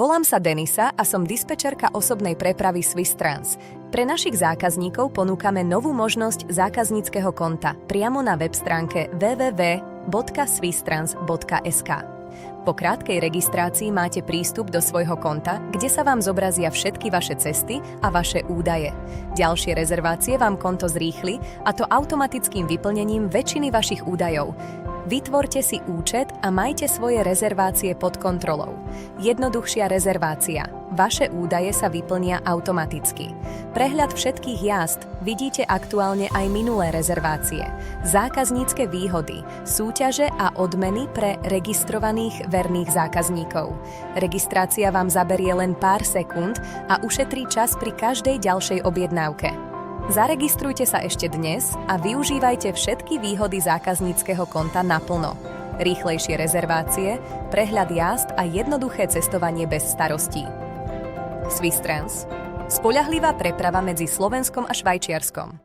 Volám sa Denisa a som dispečerka osobnej prepravy Swisstrans. Pre našich zákazníkov ponúkame novú možnosť zákazníckeho konta priamo na web stránke www.swisstrans.sk. Po krátkej registrácii máte prístup do svojho konta, kde sa vám zobrazia všetky vaše cesty a vaše údaje. Ďalšie rezervácie vám konto zrýchli, a to automatickým vyplnením väčšiny vašich údajov. Vytvorte si účet a majte svoje rezervácie pod kontrolou. Jednoduchšia rezervácia. Vaše údaje sa vyplnia automaticky. Prehľad všetkých jazd, vidíte aktuálne aj minulé rezervácie. Zákaznícke výhody, súťaže a odmeny pre registrovaných verných zákazníkov. Registrácia vám zaberie len pár sekúnd a ušetrí čas pri každej ďalšej objednávke. Zaregistrujte sa ešte dnes a využívajte všetky výhody zákazníckeho konta naplno. Rýchlejšie rezervácie, prehľad jazd a jednoduché cestovanie bez starostí. Swisstrans. Spoľahlivá preprava medzi Slovenskom a Švajčiarskom.